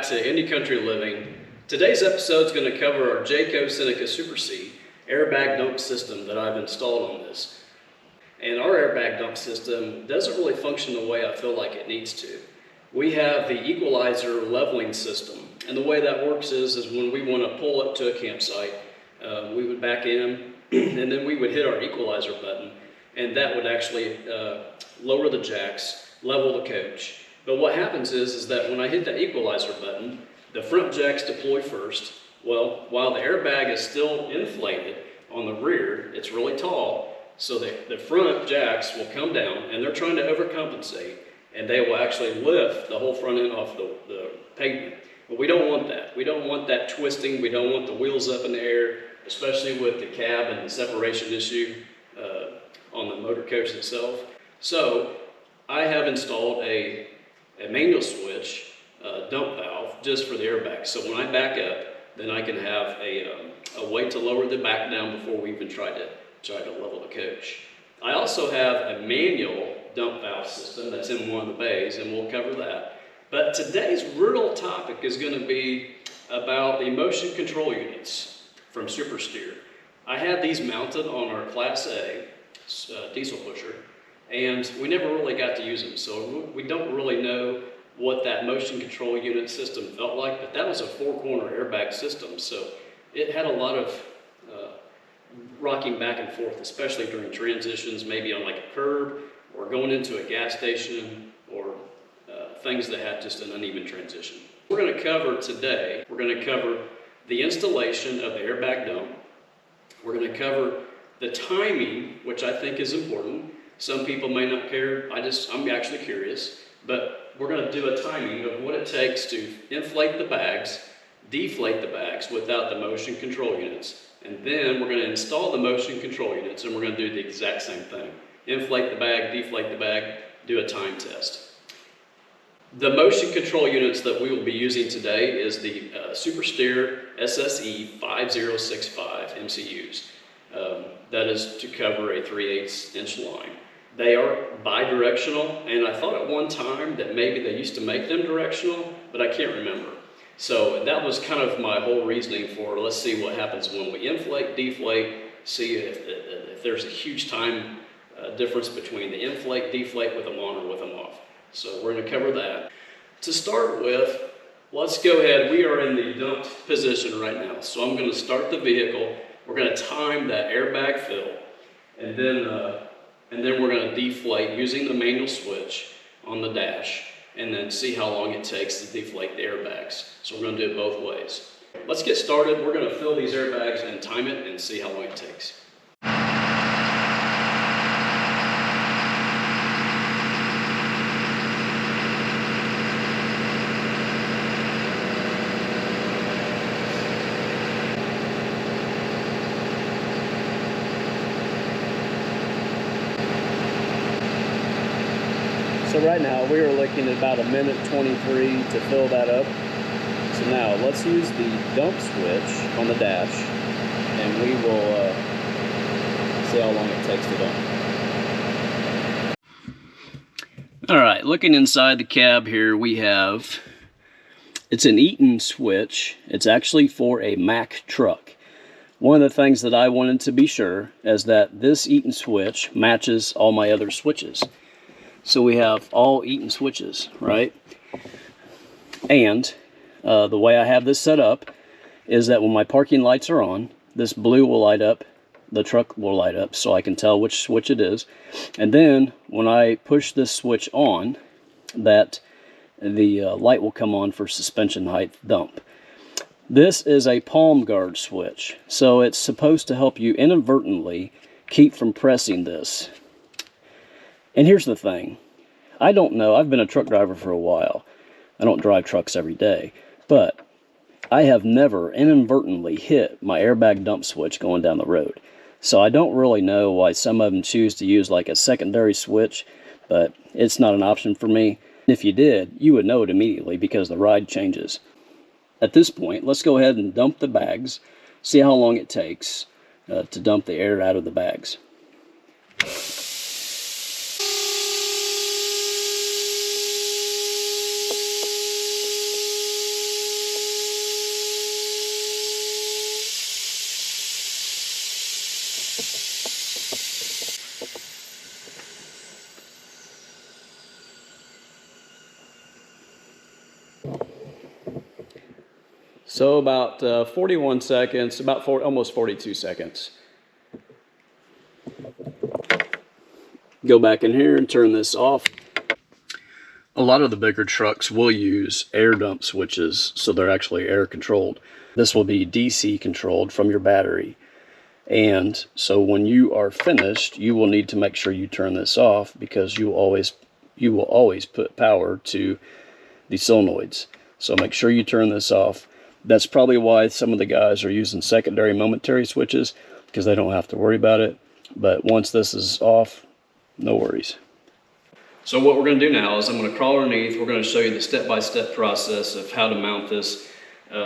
to Any Country Living. Today's episode is going to cover our Jayco Seneca Super C airbag dump system that I've installed on this. And our airbag dump system doesn't really function the way I feel like it needs to. We have the equalizer leveling system, and the way that works is when we want to pull up to a campsite, we would back in and then we would hit our equalizer button, and that would actually lower the jacks, level the coach. But what happens is that when I hit the equalizer button, the front jacks deploy first. Well, while the airbag is still inflated on the rear, it's really tall, so the front jacks will come down, and they're trying to overcompensate, and they will actually lift the whole front end off the pavement. But we don't want that. We don't want that twisting. We don't want the wheels up in the air, especially with the cab and the separation issue on the motor coach itself. So I have installed a manual switch dump valve just for the airbag. So when I back up, then I can have a way to lower the back down before we even try to level the coach. I also have a manual dump valve system that's in one of the bays, and we'll cover that. But today's real topic is going to be about the motion control units from Super Steer. I had these mounted on our Class A diesel pusher, and we never really got to use them, so we don't really know what that motion control unit system felt like, but that was a four-corner airbag system, so it had a lot of rocking back and forth, especially during transitions, maybe on like a curb or going into a gas station, or things that had just an uneven transition. We're going to cover today, we're going to cover the installation of the airbag dump. We're going to cover the timing, which I think is important. Some people may not care. I'm actually curious, but we're going to do a timing of what it takes to inflate the bags, deflate the bags without the motion control units. And then we're going to install the motion control units, and we're going to do the exact same thing. Inflate the bag, deflate the bag, do a time test. The motion control units that we will be using today is the Super Steer SSE 5065 MCUs. That is to cover a 3/8 inch line. They are bi-directional, and I thought at one time that maybe they used to make them directional, but I can't remember. So that was kind of my whole reasoning for, let's see what happens when we inflate, deflate, see if there's a huge time difference between the inflate, deflate with them on or with them off. So we're going to cover that. To start with, let's go ahead. We are in the dumped position right now. So I'm going to start the vehicle. We're going to time that airbag fill, and then we're going to deflate using the manual switch on the dash, and then see how long it takes to deflate the airbags. So we're going to do it both ways. Let's get started. We're going to fill these airbags and time it and see how long it takes. So right now we are looking at about 1:23 to fill that up. So now let's use the dump switch on the dash, and we will see how long it takes to dump. Alright, looking inside the cab here, we have, it's an Eaton switch. It's actually for a Mack truck. One of the things that I wanted to be sure is that this Eaton switch matches all my other switches. So we have all Eaton switches, right? And the way I have this set up is that when my parking lights are on, this blue will light up, the truck will light up, so I can tell which switch it is. And then when I push this switch on, that the light will come on for suspension height dump. This is a palm guard switch, so it's supposed to help you inadvertently keep from pressing this. And here's the thing, I don't know, I've been a truck driver for a while. I don't drive trucks every day, but I have never inadvertently hit my airbag dump switch going down the road. So I don't really know why some of them choose to use like a secondary switch, but it's not an option for me. If you did, you would know it immediately because the ride changes. At this point, let's go ahead and dump the bags, see how long it takes to dump the air out of the bags. So about 41 seconds, almost 42 seconds. Go back in here and turn this off. A lot of the bigger trucks will use air dump switches, so they're actually air controlled. This will be DC controlled from your battery. And so when you are finished, you will need to make sure you turn this off, because you will always put power to the solenoids. So make sure you turn this off. That's probably why some of the guys are using secondary momentary switches, because they don't have to worry about it. But once this is off, no worries. So what we're going to do now is I'm going to crawl underneath. We're going to show you the step-by-step process of how to mount this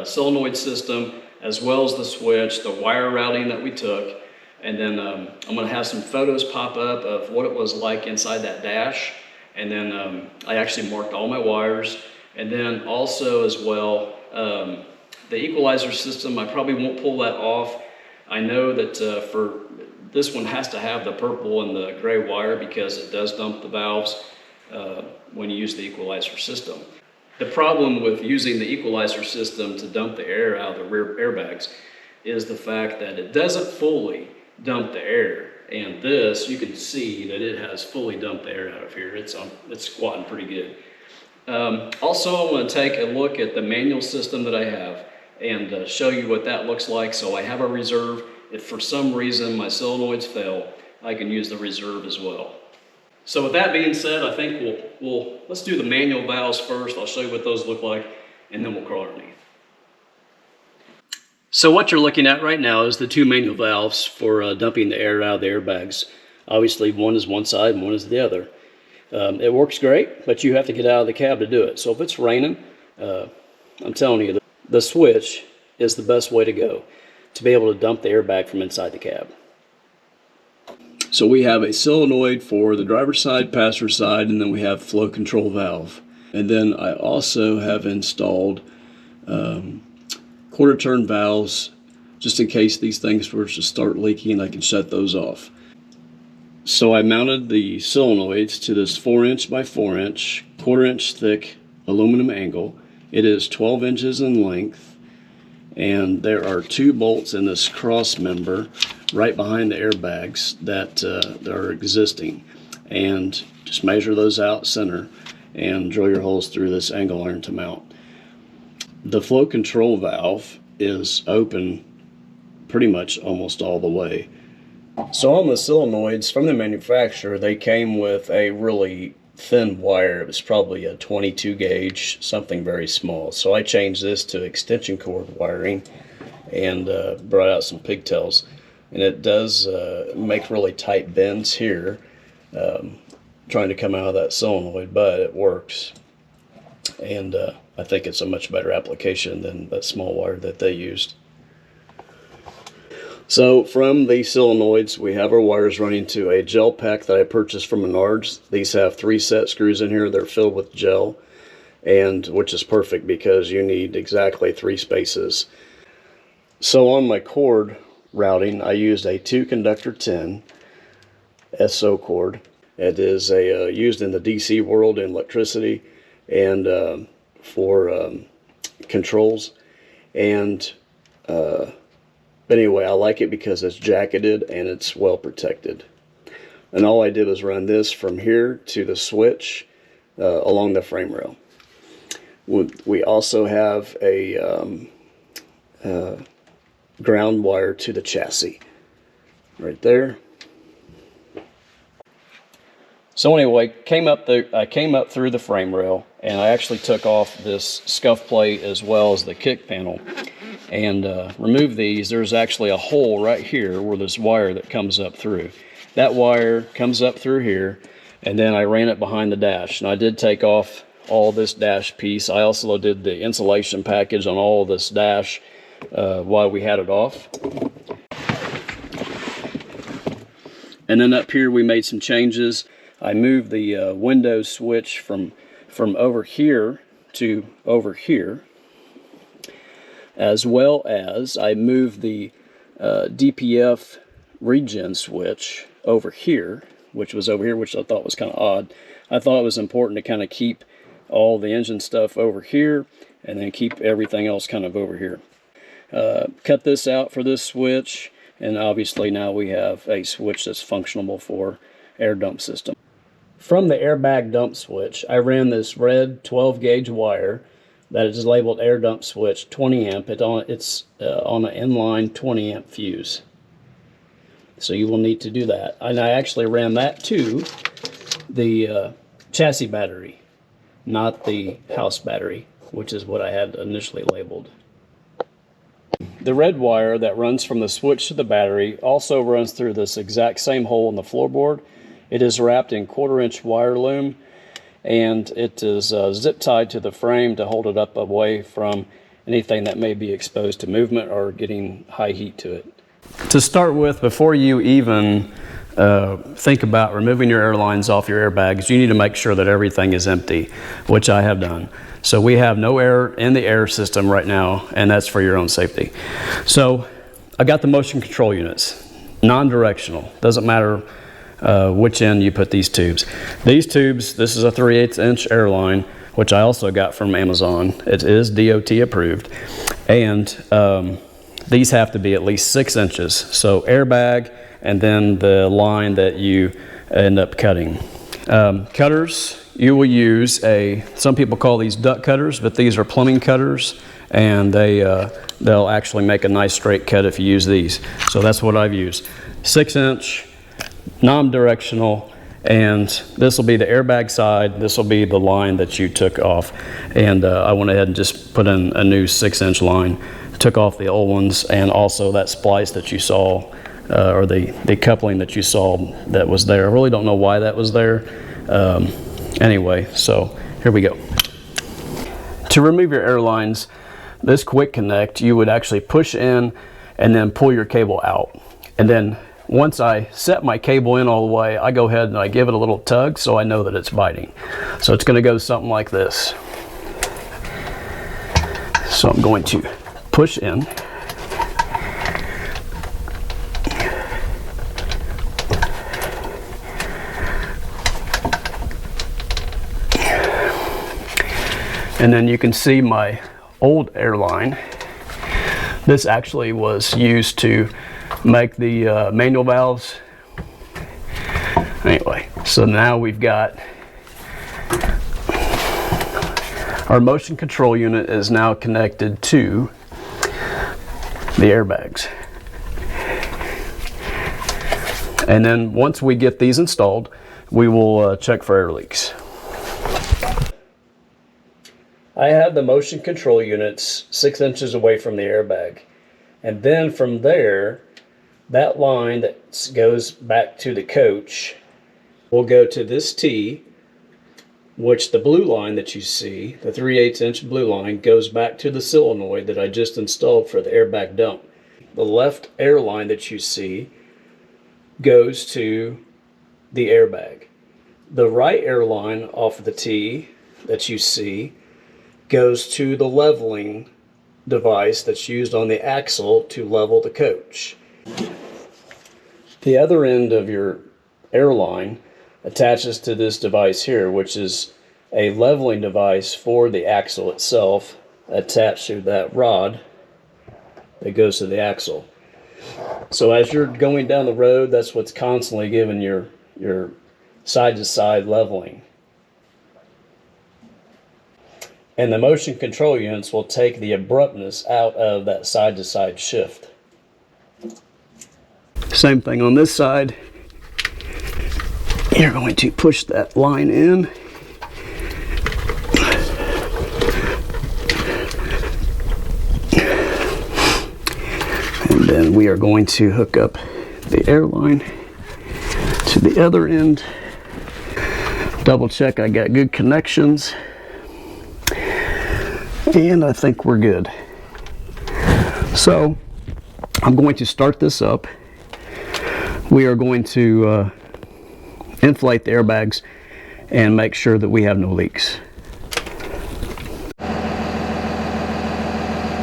solenoid system, as well as the switch, the wire routing that we took. And then I'm going to have some photos pop up of what it was like inside that dash. And then I actually marked all my wires. And then also as well, the equalizer system, I probably won't pull that off. I know that for this one has to have the purple and the gray wire, because it does dump the valves when you use the equalizer system. The problem with using the equalizer system to dump the air out of the rear airbags is the fact that it doesn't fully dump the air. And this, you can see that it has fully dumped the air out of here. It's squatting pretty good. Also, I want to take a look at the manual system that I have and show you what that looks like. So I have a reserve. If for some reason my solenoids fail, I can use the reserve as well. So with that being said, I think let's do the manual valves first. I'll show you what those look like, and then we'll crawl underneath. So what you're looking at right now is the two manual valves for dumping the air out of the airbags. Obviously, one is one side and one is the other. It works great, but you have to get out of the cab to do it. So if it's raining, I'm telling you, the switch is the best way to go to be able to dump the airbag from inside the cab. So we have a solenoid for the driver's side, passenger side, and then we have flow control valve. And then I also have installed quarter turn valves, just in case these things were to start leaking, I can shut those off. So I mounted the solenoids to this 4" by 4" quarter-inch thick aluminum angle. It is 12 inches in length, and there are 2 bolts in this cross member right behind the airbags that are existing. And just measure those out center and drill your holes through this angle iron to mount. The flow control valve is open pretty much almost all the way. So on the solenoids from the manufacturer, they came with a really thin wire. It was probably a 22 gauge, something very small. So I changed this to extension cord wiring and brought out some pigtails. And it does make really tight bends here, trying to come out of that solenoid, but it works. And I think it's a much better application than that small wire that they used. So from the solenoids, we have our wires running to a gel pack that I purchased from Menards. These have 3 set screws in here. They're filled with gel, and which is perfect because you need exactly 3 spaces. So on my cord routing, I used a 2 conductor 10 SO cord. It is used in the DC world in electricity and for controls. And anyway, I like it because it's jacketed and it's well protected. And all I did was run this from here to the switch along the frame rail. We also have a ground wire to the chassis right there. So anyway, I came up through the frame rail, and I actually took off this scuff plate as well as the kick panel and removed these. There's actually a hole right here where this wire that comes up through. That wire comes up through here, and then I ran it behind the dash. And I did take off all this dash piece. I also did the insulation package on all of this dash while we had it off. And then up here we made some changes. I moved the window switch from over here to over here, as well as I moved the DPF regen switch over here, which was over here, which I thought was kind of odd. I thought it was important to kind of keep all the engine stuff over here and then keep everything else kind of over here. Cut this out for this switch, and obviously now we have a switch that's functional for air dump system. From the airbag dump switch, I ran this red 12 gauge wire that is labeled air dump switch 20 amp. It's on an inline 20 amp fuse. So you will need to do that. And I actually ran that to the chassis battery, not the house battery, which is what I had initially labeled. The red wire that runs from the switch to the battery also runs through this exact same hole in the floorboard. It is wrapped in 1/4 inch wire loom, and it is zip tied to the frame to hold it up away from anything that may be exposed to movement or getting high heat to it. To start with, before you even think about removing your airlines off your airbags, you need to make sure that everything is empty, which I have done. So we have no air in the air system right now, and that's for your own safety. So I got the motion control units, non-directional, doesn't matter which end you put these tubes. These tubes, this is a 3/8 inch airline, which I also got from Amazon. It is DOT approved, and these have to be at least 6 inches. So airbag, and then the line that you end up cutting. Cutters, you will use some people call these duct cutters, but these are plumbing cutters, and they'll actually make a nice straight cut if you use these. So that's what I've used. 6 inch, non-directional, and this will be the airbag side. This will be the line that you took off, and I went ahead and just put in a new 6 inch line, took off the old ones, and also that splice that you saw, or the coupling that you saw that was there. I really don't know why that was there. Anyway, so here we go. To remove your airlines, this quick connect, you would actually push in and then pull your cable out, and then once I set my cable in all the way, I go ahead and I give it a little tug so I know that it's biting. So it's going to go something like this. So I'm going to push in. And then you can see my old airline. This actually was used to make the manual valves. Anyway, so now we've got our motion control unit is now connected to the airbags. And then once we get these installed, we will check for air leaks. I have the motion control units 6 inches away from the airbag. And then from there, that line that goes back to the coach will go to this T, which the blue line that you see, the 3/8 inch blue line, goes back to the solenoid that I just installed for the airbag dump. The left air line that you see goes to the airbag. The right air line off of the T that you see goes to the leveling device that's used on the axle to level the coach. The other end of your airline attaches to this device here, which is a leveling device for the axle itself attached to that rod that goes to the axle. So as you're going down the road, that's what's constantly giving your side-to-side leveling. And the motion control units will take the abruptness out of that side-to-side shift. Same thing on this side. You're going to push that line in. And then we are going to hook up the air line to the other end. Double check I got good connections. And I think we're good. So I'm going to start this up. We are going to inflate the airbags and make sure that we have no leaks.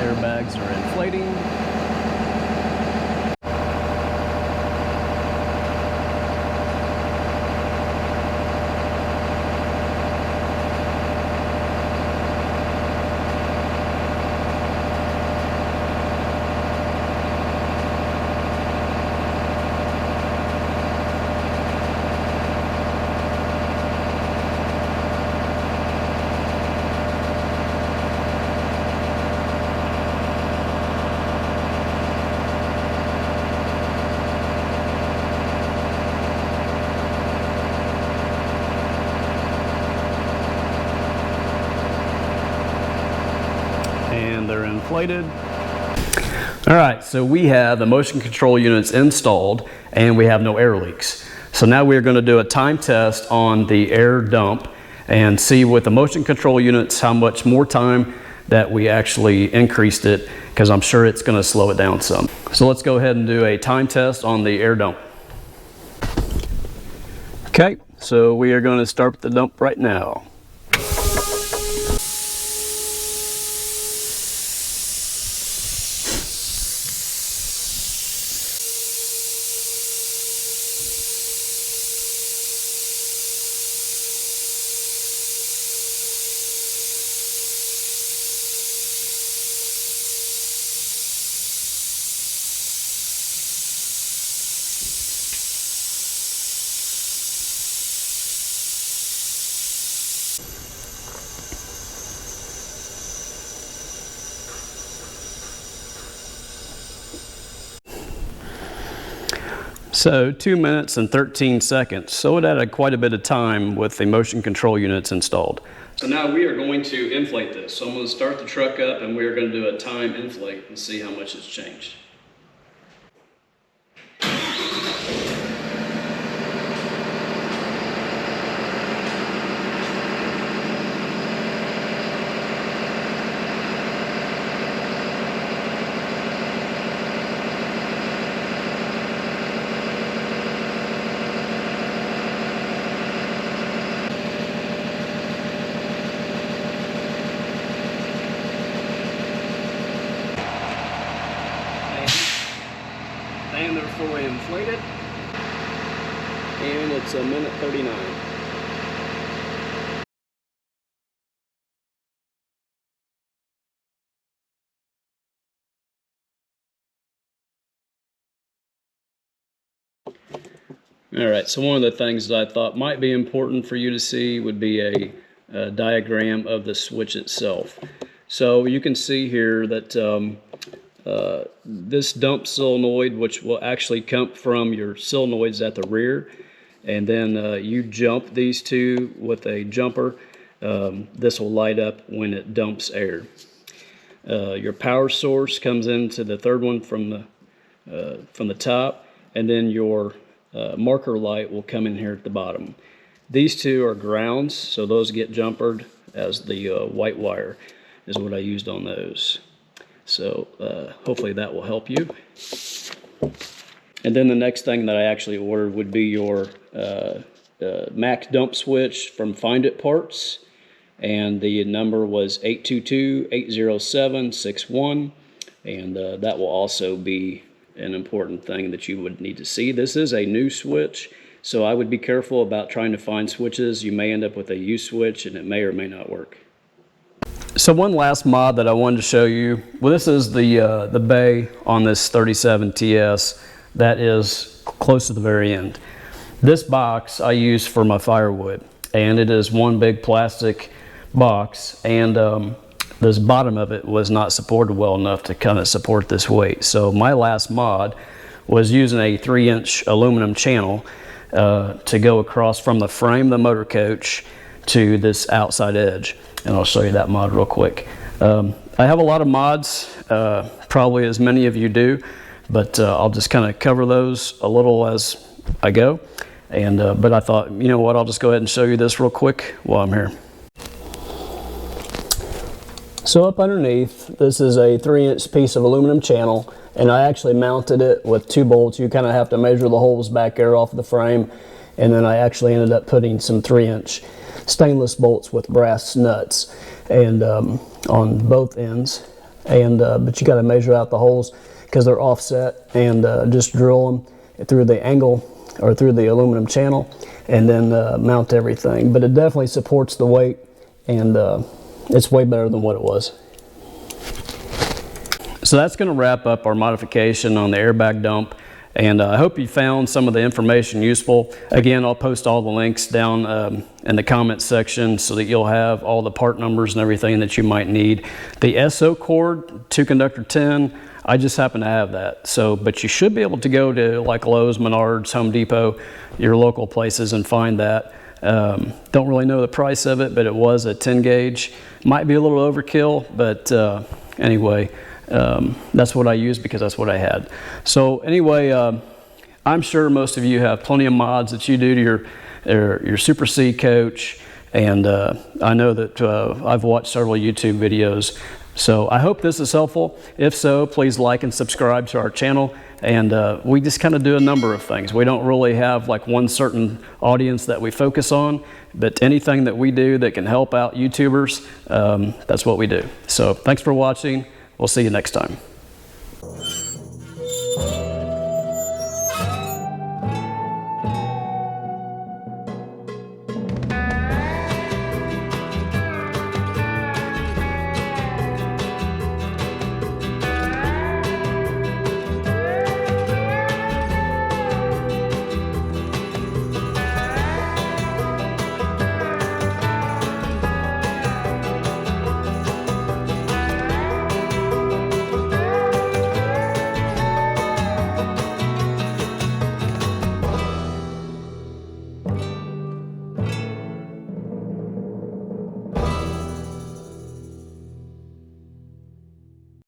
Airbags are inflating. inflated. All right, so we have the motion control units installed and we have no air leaks. So now we're going to do a time test on the air dump and see with the motion control units how much more time that we actually increased it, because I'm sure it's going to slow it down some. So let's go ahead and do a time test on the air dump. Okay, so we are going to start the dump right now. So 2 minutes and 13 seconds. So it added quite a bit of time with the motion control units installed. So now we are going to inflate this. So I'm going to start the truck up and we're going to do a time inflate and see how much it's changed. And they're fully inflated, and it's 1:39. All right, so one of the things that I thought might be important for you to see would be a diagram of the switch itself. So you can see here that this dump solenoid, which will actually come from your solenoids at the rear, and then you jump these two with a jumper. This will light up when it dumps air. Your power source comes into the third one from the top, and then your marker light will come in here at the bottom. These two are grounds, so those get jumpered as the white wire is what I used on those. So hopefully that will help you. And then the next thing that I actually ordered would be your Mac dump switch from Find It Parts, and the number was 822-807-61, and that will also be an important thing that you would need to see. This is a new switch, so I would be careful about trying to find switches. You may end up with a U switch and it may or may not work. So one last mod that I wanted to show you, well, this is the bay on this 37 TS that is close to the very end. This box I use for my firewood, and it is one big plastic box, and this bottom of it was not supported well enough to kind of support this weight. So my last mod was using a 3-inch aluminum channel to go across from the frame of the motor coach to this outside edge. And I'll show you that mod real quick. I have a lot of mods, probably as many of you do, but I'll just kind of cover those a little as I go. And but I thought, you know what, I'll just go ahead and show you this real quick while I'm here. So up underneath, this is a 3-inch piece of aluminum channel, and I actually mounted it with 2 bolts. You kind of have to measure the holes back there off the frame, and then I actually ended up putting some 3-inch stainless bolts with brass nuts and on both ends, and but you got to measure out the holes because they're offset, and just drill them through the angle or through the aluminum channel, and then mount everything. But it definitely supports the weight, and it's way better than what it was. So that's going to wrap up our modification on the airbag dump. And I hope you found some of the information useful. Again, I'll post all the links down in the comments section so that you'll have all the part numbers and everything that you might need. The SO cord, 2-conductor 10, I just happen to have that. So, but you should be able to go to like Lowe's, Menards, Home Depot, your local places, and find that. Don't really know the price of it, but it was a 10 gauge. Might be a little overkill, but anyway, that's what I used because that's what I had. So anyway, I'm sure most of you have plenty of mods that you do to your Super C coach, and I know that I've watched several YouTube videos. So I hope this is helpful. If so, please like and subscribe to our channel. And we just kind of do a number of things. We don't really have like one certain audience that we focus on, but anything that we do that can help out YouTubers, that's what we do. So thanks for watching. We'll see you next time.